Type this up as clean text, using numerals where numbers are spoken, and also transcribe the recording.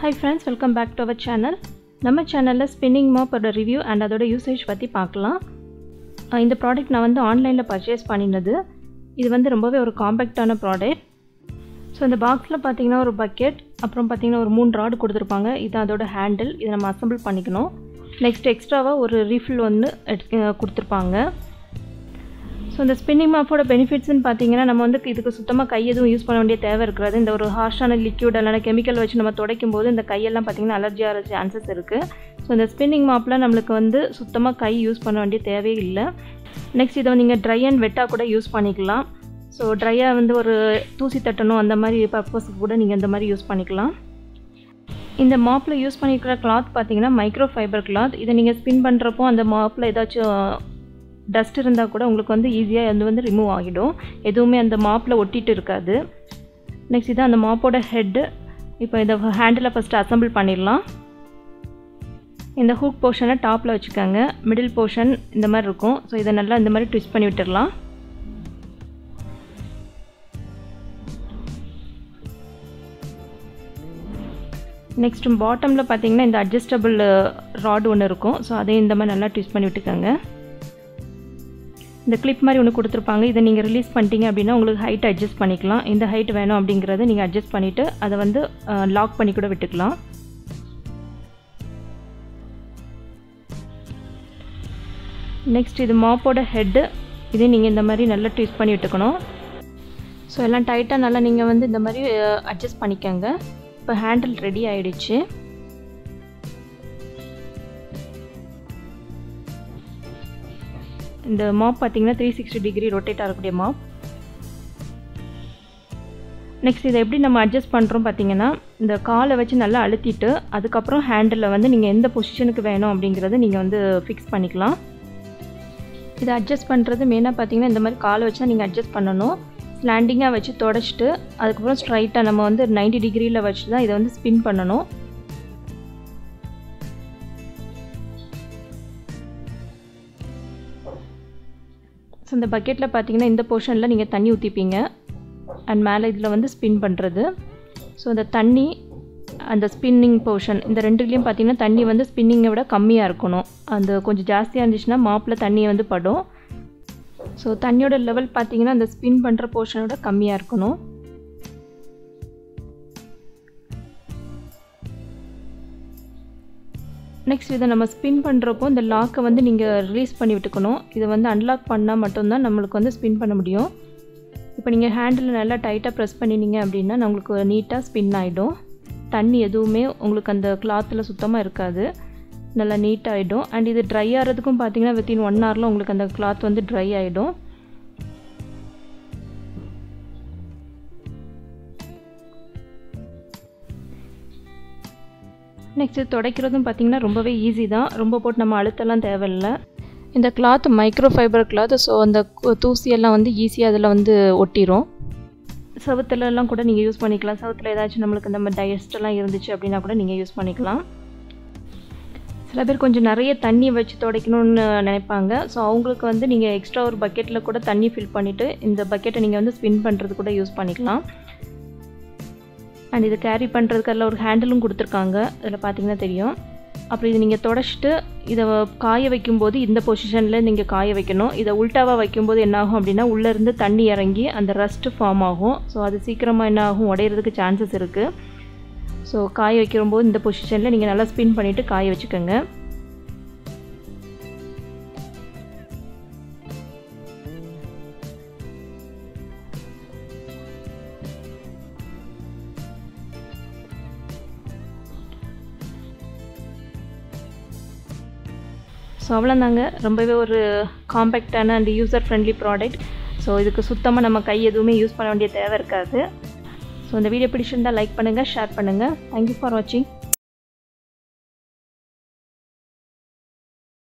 Hi friends, welcome back to our channel. நம்ம சேனல்ல spinning மாப்போட review and அதோட usage பற்றி பார்க்கலாம். இந்த ப்ராடக்ட் நான் வந்து ஆன்லைனில் பர்ச்சேஸ் பண்ணினது. இது வந்து ரொம்பவே ஒரு காம்பேக்டான ப்ராடக்ட். ஸோ இந்த பாக்ஸில் பார்த்தீங்கன்னா ஒரு பக்கெட், அப்புறம் பார்த்தீங்கன்னா ஒரு 3 ராடு கொடுத்துருப்பாங்க. இது அதோட ஹேண்டில், இதை நம்ம அசம்பிள் பண்ணிக்கணும். நெக்ஸ்ட் எக்ஸ்ட்ராவாக ஒரு ரீஃபில் வந்து கொடுத்துருப்பாங்க. ஸோ இந்த ஸ்பின்னிங் மாப்போட பெனிஃபிட்ஸ்ன்னு பார்த்தீங்கன்னா நம்ம வந்து இதுக்கு சுத்தமாக கை எதுவும் யூஸ் பண்ண வேண்டிய தேவை இருக்கிறது. இந்த ஒரு ஹார்ஷான லிக்யூட் இல்லைனா கெமிக்கல் வச்சு நம்ம துடைக்கும் போது இந்த கையெல்லாம் பார்த்திங்கன்னா அலர்ஜி ஆகிற சான்சஸ் இருக்குது. ஸோ இந்த ஸ்பின்னிங் மாப்பில் நம்மளுக்கு வந்து சுத்தமாக கை யூஸ் பண்ண வேண்டிய தேவையே இல்லை. நெக்ஸ்ட் இதை நீங்கள் ட்ரை அண்ட் வெட்டாக கூட யூஸ் பண்ணிக்கலாம். ஸோ ட்ரையாக வந்து ஒரு தூசி தட்டணும் அந்த மாதிரி பர்பஸுக்கு கூட நீங்கள் இந்த மாதிரி யூஸ் பண்ணிக்கலாம். இந்த மாப்பில் யூஸ் பண்ணிக்கிற கிளாத் பார்த்தீங்கன்னா மைக்ரோ ஃபைபர் கிளாத். இதை நீங்கள் ஸ்பின் பண்ணுறப்போ அந்த மாப்பில் ஏதாச்சும் டஸ்ட் இருந்தால் கூட உங்களுக்கு வந்து ஈஸியாக அது வந்து ரிமூவ் ஆகிடும். எதுவுமே அந்த மாப்பில் ஒட்டிட்டு இருக்காது. நெக்ஸ்ட் இதான் அந்த மாப்போட ஹெட்டு. இப்போ இதை ஹேண்டில் ஃபஸ்ட்டு அசம்பிள் பண்ணிடலாம். இந்த ஹூக் போர்ஷனை டாப்பில் வச்சுக்கோங்க. மிடில் போர்ஷன் இந்த மாதிரி இருக்கும். ஸோ இதை நல்லா இந்த மாதிரி ட்விஸ்ட் பண்ணி விட்டுடலாம். நெக்ஸ்ட் பாட்டமில் பார்த்தீங்கன்னா இந்த அட்ஜஸ்டபிள் ராட் ஒன்று இருக்கும். ஸோ அதையும் இந்த மாதிரி நல்லா ட்விஸ்ட் பண்ணி விட்டுக்கோங்க. இந்த கிளிப் மாதிரி ஒன்று கொடுத்துருப்பாங்க. இதை நீங்கள் ரிலீஸ் பண்ணிட்டீங்க அப்படின்னா உங்களுக்கு ஹைட் அட்ஜஸ்ட் பண்ணிக்கலாம். இந்த ஹைட் வேணும் அப்படிங்கிறத நீங்கள் அட்ஜஸ்ட் பண்ணிவிட்டு அதை வந்து லாக் பண்ணி கூட விட்டுக்கலாம். நெக்ஸ்ட் இது மாப்போட ஹெட்டு. இதே நீங்கள் இந்த மாதிரி நல்லா ட்விஸ்ட் பண்ணி விட்டுக்கணும். ஸோ எல்லாம் டைட்டாக நல்லா நீங்கள் வந்து இந்த மாதிரி அட்ஜஸ்ட் பண்ணிக்கோங்க. இப்போ ஹேண்டில் ரெடி ஆகிடுச்சு. இந்த மாப் பார்த்தீங்கன்னா 360 டிகிரி ரொட்டேட் ஆகக்கூடிய மாப். நெக்ஸ்ட் இதை எப்படி நம்ம அட்ஜஸ்ட் பண்ணுறோம் பார்த்தீங்கன்னா இந்த காலை வச்சு நல்லா அழுத்திட்டு அதுக்கப்புறம் ஹேண்டில் வந்து நீங்கள் எந்த பொசிஷனுக்கு வேணும் அப்படிங்கிறத நீங்கள் வந்து ஃபிக்ஸ் பண்ணிக்கலாம். இதை அட்ஜஸ்ட் பண்ணுறது மெயினாக பார்த்தீங்கன்னா இந்த மாதிரி காலை வச்சு தான் நீங்கள் அட்ஜஸ்ட் பண்ணணும். ஸ்லாண்டிங்காக வச்சு தொடச்சிட்டு அதுக்கப்புறம் ஸ்ட்ரைட்டாக நம்ம வந்து 90 டிகிரியில் வச்சு தான் இதை வந்து ஸ்பின் பண்ணணும். ஸோ இந்த பக்கெட்டில் பார்த்தீங்கன்னா இந்த போர்ஷனில் நீங்கள் தண்ணி ஊற்றிப்பீங்க அண்ட் மேலே இதில் வந்து ஸ்பின் பண்ணுறது. ஸோ இந்த தண்ணி அந்த ஸ்பின்னிங் போர்ஷன் இந்த ரெண்டுலேயும் பார்த்தீங்கன்னா தண்ணி வந்து ஸ்பின்னிங்கை விட கம்மியாக இருக்கணும். அந்த கொஞ்சம் ஜாஸ்தியாக இருந்துச்சுன்னா மாப்பில் தண்ணியை வந்து படும். ஸோ தண்ணியோட லெவல் பார்த்தீங்கன்னா அந்த ஸ்பின் பண்ணுற போர்ஷனோட கம்மியாக இருக்கணும். நெக்ஸ்ட் இதை நம்ம ஸ்பின் பண்ணுறப்போ இந்த லாக்கை வந்து நீங்கள் ரிலீஸ் பண்ணி விட்டுக்கணும். இதை வந்து அன்லாக் பண்ணால் மட்டும்தான் நம்மளுக்கு வந்து ஸ்பின் பண்ண முடியும். இப்போ நீங்கள் ஹேண்டில் நல்லா டைட்டாக ப்ரெஸ் பண்ணினீங்க அப்படின்னா நம்மளுக்கு நீட்டாக ஸ்பின் ஆகிடும். தண்ணி எதுவுமே உங்களுக்கு அந்த கிளாத்தில் சுத்தமாக இருக்காது. நல்லா நீட்டாகிடும். அண்ட் இது ட்ரை ஆகிறதுக்கும் பார்த்தீங்கன்னா வித்தின் 1 ஹவரில் உங்களுக்கு அந்த கிளாத் வந்து ட்ரை ஆகிடும். நெக்ஸ்ட் துடைக்கிறதும் பார்த்திங்கன்னா ரொம்பவே ஈஸி தான். ரொம்ப போட்டு நம்ம அழுத்தலாம் தேவையில்லை. இந்த cloth micro fibre cloth. So அந்த தூசியெல்லாம் வந்து ஈஸியாக அதில் வந்து ஒட்டிடும். சவுத்துலலாம் கூட நீங்கள் யூஸ் பண்ணிக்கலாம். சவுத்தில் ஏதாச்சும் நம்மளுக்கு இந்த மாதிரி டஸ்ட்டெல்லாம் இருந்துச்சு அப்படின்னா கூட நீங்கள் யூஸ் பண்ணிக்கலாம். சில பேர் கொஞ்சம் நிறைய தண்ணி வச்சு துடைக்கணும்னு நினைப்பாங்க. ஸோ அவங்களுக்கு வந்து நீங்கள் எக்ஸ்ட்ரா ஒரு பக்கெட்டில் கூட தண்ணி ஃபில் பண்ணிவிட்டு இந்த பக்கெட்டை நீங்கள் வந்து ஸ்பின் பண்ணுறது கூட யூஸ் பண்ணிக்கலாம். அண்ட் இது கேரி பண்ணுறதுக்கு அதில் ஒரு ஹேண்டிலும் கொடுத்துருக்காங்க. இதில் பார்த்தீங்கன்னா தெரியும். அப்புறம் இது நீங்கள் தொடச்சிட்டு இதை காய வைக்கும்போது இந்த பொசிஷனில் நீங்கள் காய வைக்கணும். இதை உல்ட்டாவாக வைக்கும்போது என்ன ஆகும் அப்படின்னா உள்ளேருந்து தண்ணி இறங்கி அந்த ரஸ்ட்டு ஃபார்ம் ஆகும். ஸோ அது சீக்கிரமாக என்ன ஆகும், உடையிறதுக்கு சான்சஸ் இருக்குது. ஸோ காய வைக்கும்போது இந்த பொசிஷனில் நீங்கள் நல்லா ஸ்பின் பண்ணிவிட்டு காய வச்சுக்கோங்க. ஸோ அவ்வளோதாங்க. ரொம்பவே ஒரு காம்பேக்டான and user friendly product. So இதுக்கு சுத்தமாக நம்ம கை எதுவுமே யூஸ் பண்ண வேண்டிய தேவை இருக்காது. ஸோ இந்த வீடியோ பிடிச்சிருந்தால் லைக் பண்ணுங்கள், ஷேர் பண்ணுங்கள். தேங்க்யூ ஃபார் வாட்சிங்.